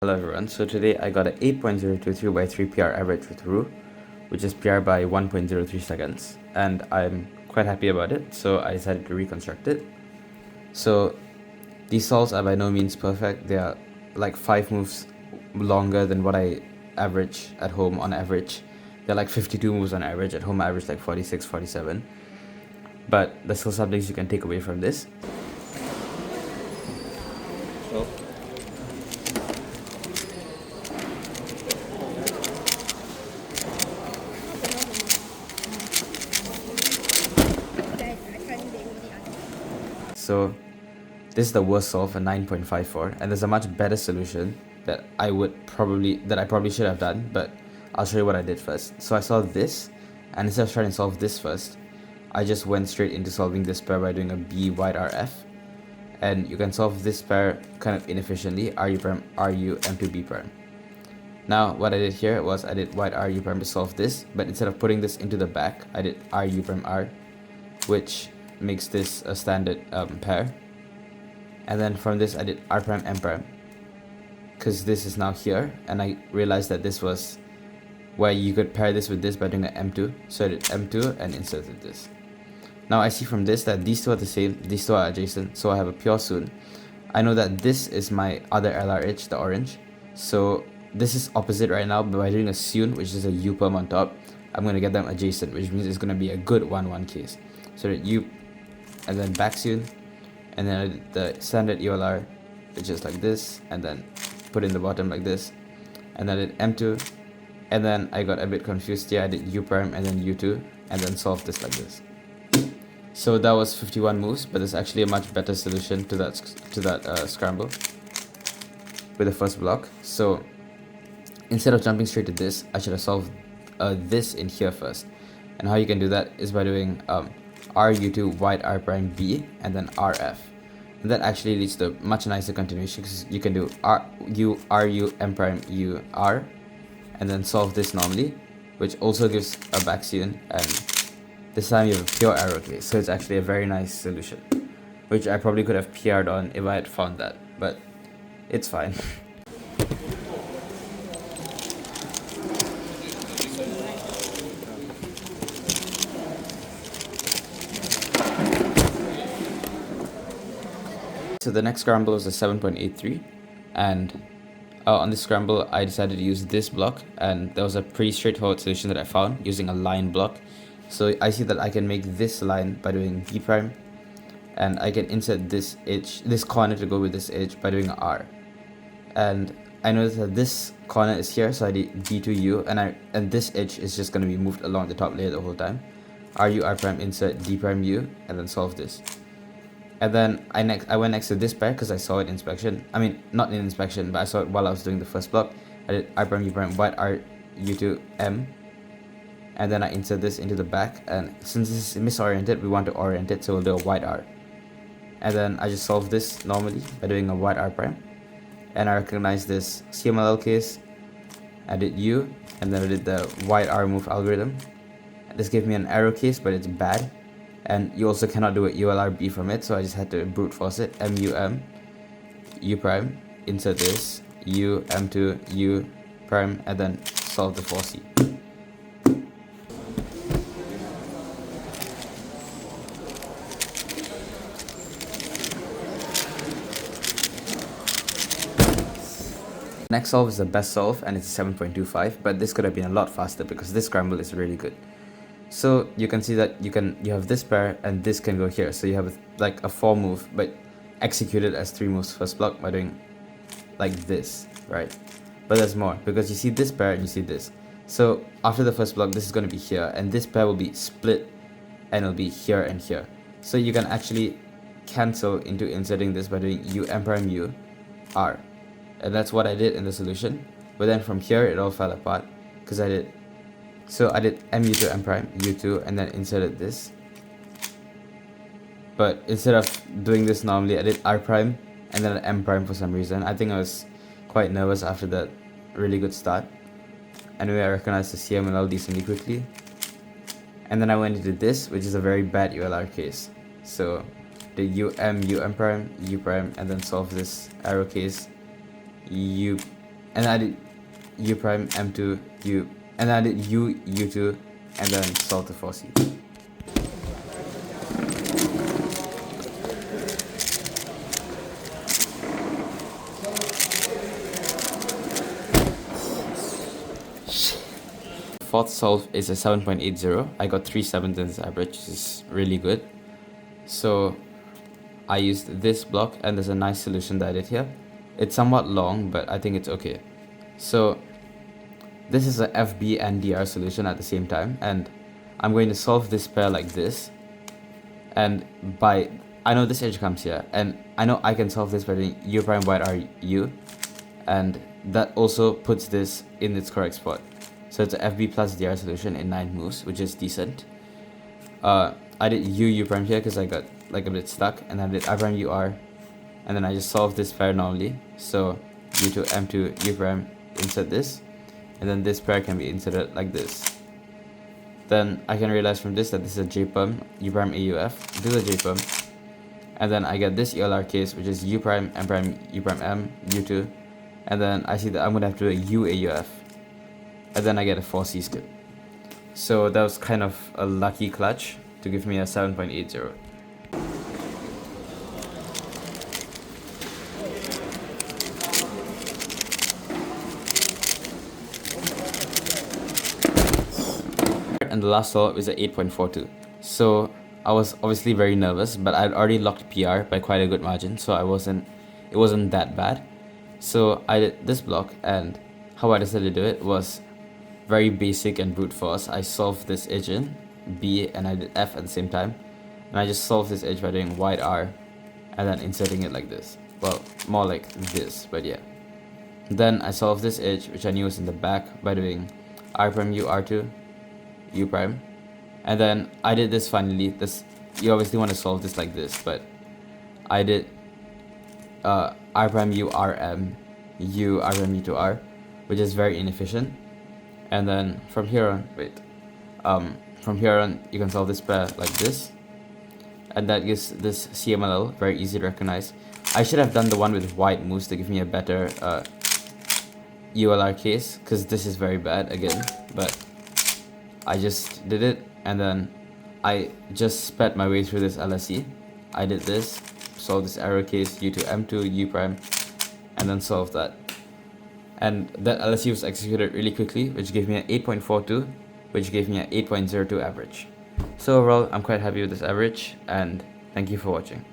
Hello everyone, so today I got an 8.023 by 3 PR average with Roux, which is PR by 1.03 seconds, and I'm quite happy about it, so I decided to reconstruct it. So these solves are by no means perfect. They are like 5 moves longer than what I average at home on average. They're like 52 moves on average. At home I average like 46, 47. But there's still some things you can take away from this. So this is the worst solve, a 9.54, and there's a much better solution that I probably should have done, but I'll show you what I did first. So I saw this, and instead of trying to solve this first, I just went straight into solving this pair by doing a B wide RF. And you can solve this pair kind of inefficiently, RU prime, RU, M2 B prime. Now what I did here was I did wide RU prime to solve this, but instead of putting this into the back, I did RU prime R, which makes this a standard pair. And then from this I did R prime M prime, because this is now here, and I realized that this was where you could pair this with this by doing an M2, so I did M2 and inserted this. Now I see from this that these two are the same, these two are adjacent, so I have a pure soon. I know that this is my other LRH, the orange, so this is opposite right now, but by doing a soon, which is a U perm on top, I'm going to get them adjacent, which means it's going to be a good 1-1 case. So that U, and then back soon, and then I did the standard EOLR, which is like this, and then put in the bottom like this, and then I did M2, and then I got a bit confused here. I did U prime and then U2, and then solved this like this. So that was 51 moves, but there's actually a much better solution to that scramble with the first block. So instead of jumping straight to this, I should have solved this in here first. And how you can do that is by doing RU2 wide R prime B and then RF. And that actually leads to a much nicer continuation, because you can do RU M prime U R and then solve this normally, which also gives a back soon, and this time you have a pure arrow case, so it's actually a very nice solution, which I probably could have PR'd on if I had found that, but it's fine. So the next scramble was a 7.83, and on this scramble I decided to use this block, and there was a pretty straightforward solution that I found using a line block. So I see that I can make this line by doing B prime, and I can insert this edge, this corner to go with this edge by doing R. And I noticed that this corner is here, so I did B2U, and this edge is just going to be moved along the top layer the whole time. RU R prime insert D prime U, and then solve this. And then I went next to this pair because I saw it in inspection. I mean, not in inspection, but I saw it while I was doing the first block. I did R prime U prime wide R U2 M, and then I insert this into the back, and since this is misoriented, we want to orient it, so we'll do a wide R. And then I just solve this normally by doing a wide R prime, and I recognize this CMLL case. I did U, and then I did the wide R move algorithm. This gave me an arrow case, but it's bad, and you also cannot do a EOLR B from it, so I just had to brute force it. MUM U prime, insert this U M2 U prime, and then solve the 4C. Next solve is the best solve, and it's a 7.25, but this could have been a lot faster because this scramble is really good. So you can see that you have this pair, and this can go here, so you have like a 4 move, but executed as 3 moves first block by doing like this, right? But there's more, because you see this pair and you see this. So after the first block, this is going to be here, and this pair will be split, and it'll be here and here. So you can actually cancel into inserting this by doing U M prime U R. And that's what I did in the solution. But then from here it all fell apart, because I did MU2 M prime U2 and then inserted this. But instead of doing this normally, I did R prime and then an M prime for some reason. I think I was quite nervous after that really good start. Anyway, I recognized the CMLL decently quickly, and then I went into this, which is a very bad EOLR case. So the U M prime U prime, and then solve this arrow case U and I did U prime M2 U, and I did U U2, and then solve the 4C. Fourth solve is a 7.80. I got 3/7 in this average, which is really good. So I used this block, and there's a nice solution that I did here. It's somewhat long, but I think it's okay. So this is a FB and DR solution at the same time, and I'm going to solve this pair like this. And I know this edge comes here, and I know I can solve this by doing U prime white R U, and that also puts this in its correct spot. So it's a FB plus DR solution in 9 moves, which is decent. I did U prime here because I got like a bit stuck, and then I did I prime UR, and then I just solved this pair normally. So U2 M2 U prime, insert this, and then this pair can be inserted like this. Then I can realize from this that this is a JPerm U prime AUF, this is a JPerm, and then I get this EOLR case, which is U prime M prime U prime M U2, and then I see that I'm gonna have to do a U AUF, and then I get a 4C skip. So that was kind of a lucky clutch to give me a 7.80. And the last solve is a 8.42. So I was obviously very nervous, but I'd already locked PR by quite a good margin, so it wasn't that bad. So I did this block, and how I decided to do it was very basic and brute force. I solved this edge in B, and I did F at the same time, and I just solved this edge by doing white R and then inserting it like this. Well, more like this, but yeah. Then I solved this edge, which I knew was in the back, by doing R prime U R2 U prime, and then I did this finally. This, you obviously want to solve this like this, but I did R prime U R M U R prime U to R, which is very inefficient. And then from here on, from here on you can solve this pair like this, and that gives this CMLL, very easy to recognize. I should have done the one with white moves to give me a better EOLR case, because this is very bad again, but I just did it, and then I just sped my way through this LSE. I did this, solved this error case, U2 M2 U prime, and then solved that. And that LSE was executed really quickly, which gave me an 8.42, which gave me an 8.02 average. So overall, I'm quite happy with this average, and thank you for watching.